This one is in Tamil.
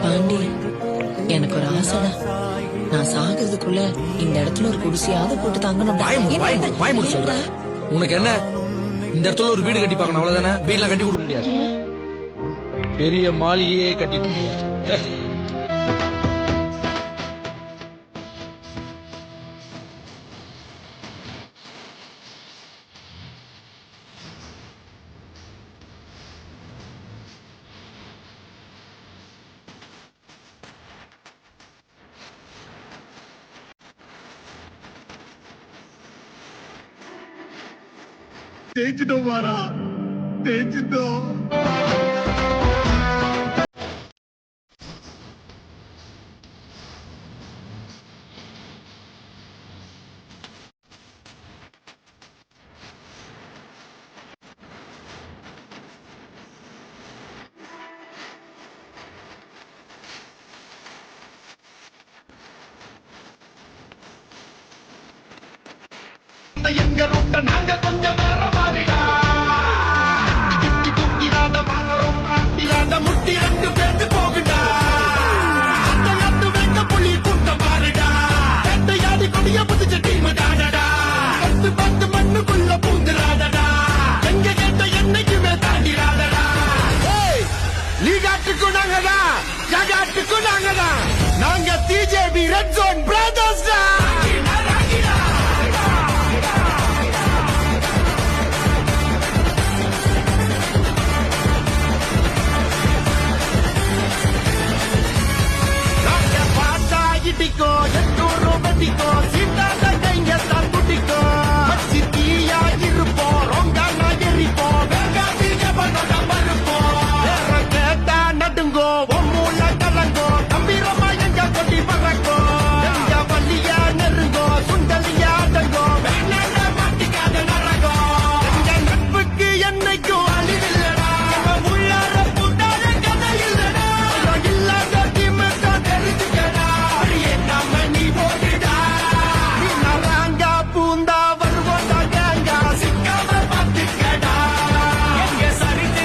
பாண்டி, எனக்கு ஒரு ஆசைதான். நான் சாகிறதுக்குள்ள இந்த இடத்துல ஒரு குடிசையாவது போட்டு தாங்கணும். வாய் மூடு சொல்றேன். உனக்கு என்ன, இந்த இடத்துல ஒரு வீடு கட்டி பார்க்கணும், அவ்வளவுதானே? வீடுலாம் கட்டி கொடுக்க முடியாது. பெரிய மாளிகையே கட்டிட்டு தேய்ச்சிட்டோம் மாறா, தேய்ச்சிட்டோம். எங்க ரூட்ட நாங்க கொஞ்சம் வேற மாதிரிடா. கிட்டி தூக்கிடாத மரம் மாட்டிடாத முட்டி ரெண்டு பேருக்கு போகுடா. அந்த எட்டு வைக்க புலி கூட்டம் பாருடா. எட்டையாடி கொடிய புதிச்ச டீம் தானடா. 10 மண்ணுக்குள்ள பூந்துராதடா. எங்க கேட்ட என்னைக்குமே தாண்டிராதடா. லீகாட்டுக்கும் நாங்கடா, ஜகாட்டுக்கும் நாங்கடா. நாங்க டிஜேபி ரெட் ஜோன் பிரதர்ஸ் டா. இடிக்கோ 800 வெட்டிக்கோ சீட்டா